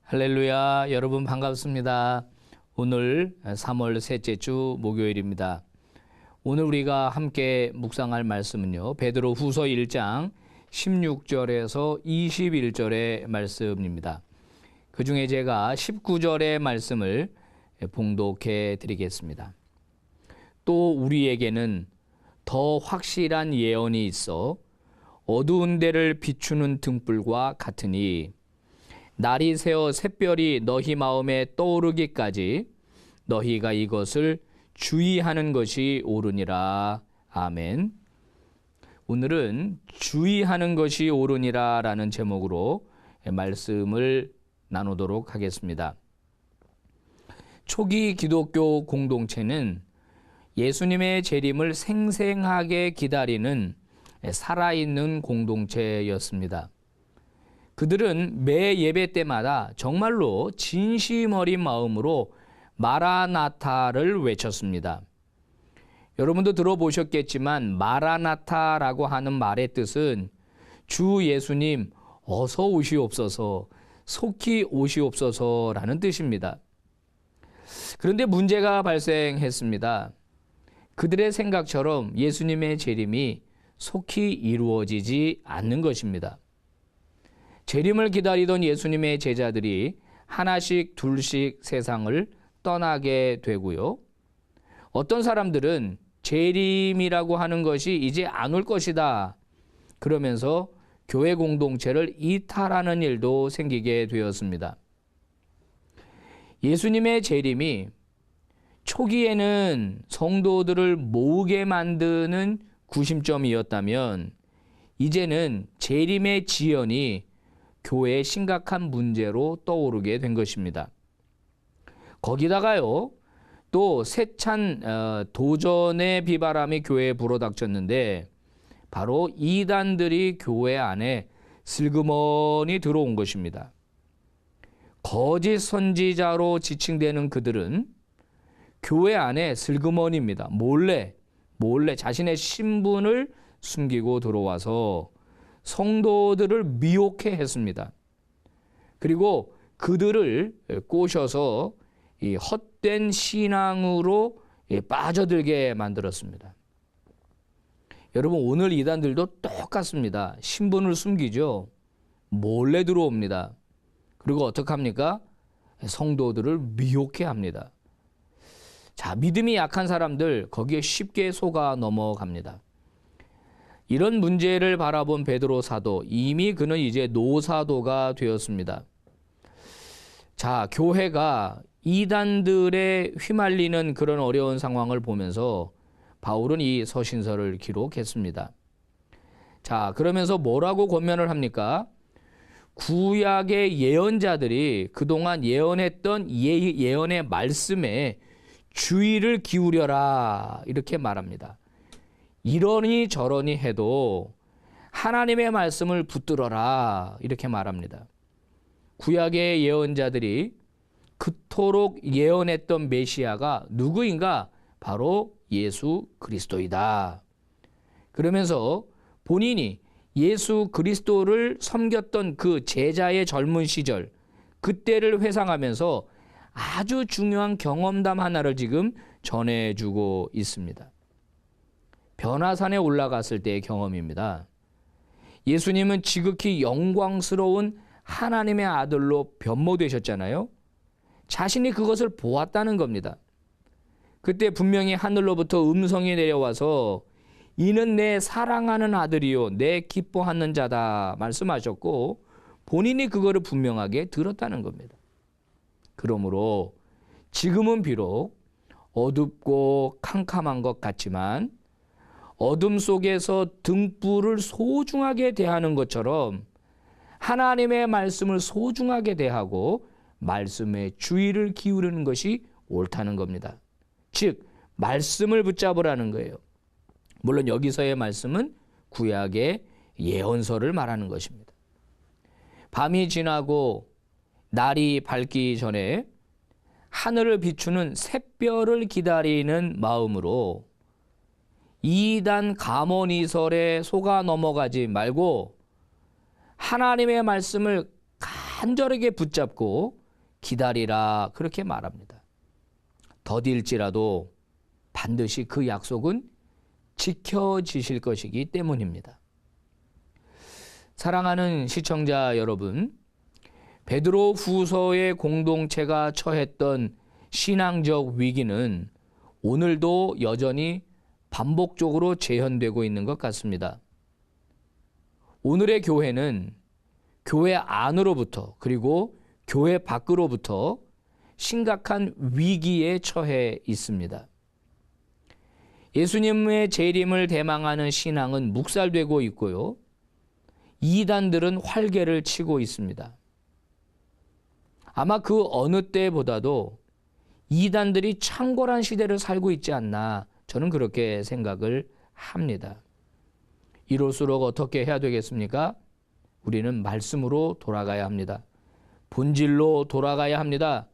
할렐루야, 여러분 반갑습니다. 오늘 3월 셋째 주 목요일입니다. 오늘 우리가 함께 묵상할 말씀은요, 베드로 후서 1장 16절에서 21절의 말씀입니다. 그 중에 제가 19절의 말씀을 봉독해 드리겠습니다. 또 우리에게는 더 확실한 예언이 있어 어두운 데를 비추는 등불과 같으니 날이 새어 샛별이 너희 마음에 떠오르기까지 너희가 이것을 주의하는 것이 옳으니라. 아멘. 오늘은 주의하는 것이 옳으니라 라는 제목으로 말씀을 나누도록 하겠습니다. 초기 기독교 공동체는 예수님의 재림을 생생하게 기다리는 살아있는 공동체였습니다. 그들은 매 예배 때마다 정말로 진심 어린 마음으로 마라나타를 외쳤습니다. 여러분도 들어보셨겠지만 마라나타라고 하는 말의 뜻은 주 예수님 어서 오시옵소서, 속히 오시옵소서라는 뜻입니다. 그런데 문제가 발생했습니다. 그들의 생각처럼 예수님의 재림이 속히 이루어지지 않는 것입니다. 재림을 기다리던 예수님의 제자들이 하나씩 둘씩 세상을 떠나게 되고요. 어떤 사람들은 재림이라고 하는 것이 이제 안 올 것이다 그러면서 교회 공동체를 이탈하는 일도 생기게 되었습니다. 예수님의 재림이 초기에는 성도들을 모으게 만드는 구심점이었다면 이제는 재림의 지연이 교회의 심각한 문제로 떠오르게 된 것입니다. 거기다가요, 또 세찬 도전의 비바람이 교회에 불어닥쳤는데 바로 이단들이 교회 안에 슬그머니 들어온 것입니다. 거짓 선지자로 지칭되는 그들은 교회 안에 슬그머니입니다. 몰래 자신의 신분을 숨기고 들어와서 성도들을 미혹해 했습니다. 그리고 그들을 꼬셔서 이 헛된 신앙으로 빠져들게 만들었습니다. 여러분, 오늘 이단들도 똑같습니다. 신분을 숨기죠. 몰래 들어옵니다. 그리고 어떻게 합니까? 성도들을 미혹해 합니다. 자, 믿음이 약한 사람들 거기에 쉽게 속아 넘어갑니다. 이런 문제를 바라본 베드로 사도, 이미 그는 이제 노사도가 되었습니다. 자, 교회가 이단들에 휘말리는 그런 어려운 상황을 보면서 바울은 이 서신서를 기록했습니다. 자, 그러면서 뭐라고 권면을 합니까? 구약의 예언자들이 그동안 예언했던 예언의 말씀에 주의를 기울여라 이렇게 말합니다. 이러니 저러니 해도 하나님의 말씀을 붙들어라 이렇게 말합니다. 구약의 예언자들이 그토록 예언했던 메시아가 누구인가? 바로 예수 그리스도이다. 그러면서 본인이 예수 그리스도를 섬겼던 그 제자의 젊은 시절, 그때를 회상하면서 아주 중요한 경험담 하나를 지금 전해주고 있습니다. 변화산에 올라갔을 때의 경험입니다. 예수님은 지극히 영광스러운 하나님의 아들로 변모되셨잖아요. 자신이 그것을 보았다는 겁니다. 그때 분명히 하늘로부터 음성이 내려와서 이는 내 사랑하는 아들이요 내 기뻐하는 자다 말씀하셨고 본인이 그거를 분명하게 들었다는 겁니다. 그러므로 지금은 비록 어둡고 캄캄한 것 같지만 어둠 속에서 등불을 소중하게 대하는 것처럼 하나님의 말씀을 소중하게 대하고 말씀에 주의를 기울이는 것이 옳다는 겁니다. 즉 말씀을 붙잡으라는 거예요. 물론 여기서의 말씀은 구약의 예언서를 말하는 것입니다. 밤이 지나고 날이 밝기 전에 하늘을 비추는 샛별을 기다리는 마음으로 이단 가모니설에 속아 넘어가지 말고 하나님의 말씀을 간절하게 붙잡고 기다리라 그렇게 말합니다. 더딜지라도 반드시 그 약속은 지켜지실 것이기 때문입니다. 사랑하는 시청자 여러분, 베드로 후서의 공동체가 처했던 신앙적 위기는 오늘도 여전히 반복적으로 재현되고 있는 것 같습니다. 오늘의 교회는 교회 안으로부터 그리고 교회 밖으로부터 심각한 위기에 처해 있습니다. 예수님의 재림을 대망하는 신앙은 묵살되고 있고요. 이단들은 활개를 치고 있습니다. 아마 그 어느 때보다도 이단들이 창궐한 시대를 살고 있지 않나 저는 그렇게 생각을 합니다. 이럴수록 어떻게 해야 되겠습니까? 우리는 말씀으로 돌아가야 합니다. 본질로 돌아가야 합니다.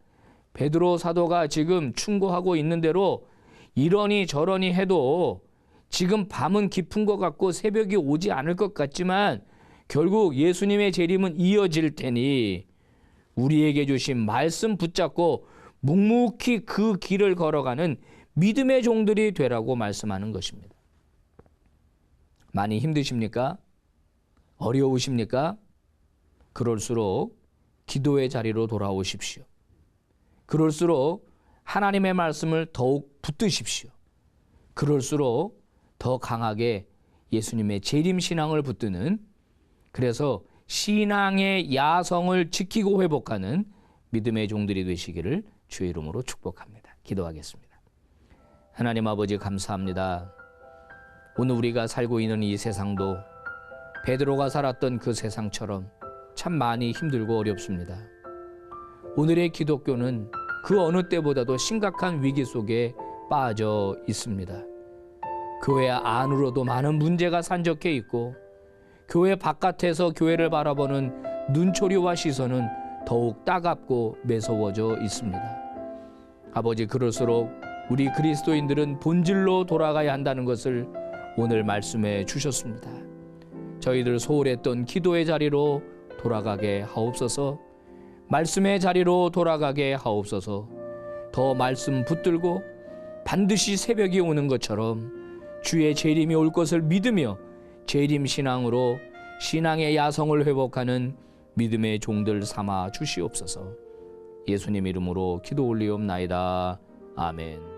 베드로 사도가 지금 충고하고 있는 대로 이러니 저러니 해도 지금 밤은 깊은 것 같고 새벽이 오지 않을 것 같지만 결국 예수님의 재림은 이어질 테니 우리에게 주신 말씀 붙잡고 묵묵히 그 길을 걸어가는 믿음의 종들이 되라고 말씀하는 것입니다. 많이 힘드십니까? 어려우십니까? 그럴수록 기도의 자리로 돌아오십시오. 그럴수록 하나님의 말씀을 더욱 붙드십시오. 그럴수록 더 강하게 예수님의 재림 신앙을 붙드는, 그래서 신앙의 야성을 지키고 회복하는 믿음의 종들이 되시기를 주의 이름으로 축복합니다. 기도하겠습니다. 하나님 아버지 감사합니다. 오늘 우리가 살고 있는 이 세상도 베드로가 살았던 그 세상처럼 참 많이 힘들고 어렵습니다. 오늘의 기독교는 그 어느 때보다도 심각한 위기 속에 빠져 있습니다. 교회 안으로도 많은 문제가 산적해 있고 교회 바깥에서 교회를 바라보는 눈초리와 시선은 더욱 따갑고 매서워져 있습니다. 아버지, 그럴수록 우리 그리스도인들은 본질로 돌아가야 한다는 것을 오늘 말씀해 주셨습니다. 저희들 소홀했던 기도의 자리로 돌아가게 하옵소서. 말씀의 자리로 돌아가게 하옵소서. 더 말씀 붙들고 반드시 새벽이 오는 것처럼 주의 재림이 올 것을 믿으며 재림 신앙으로 신앙의 야성을 회복하는 믿음의 종들 삼아 주시옵소서. 예수님 이름으로 기도 올리옵나이다. 아멘.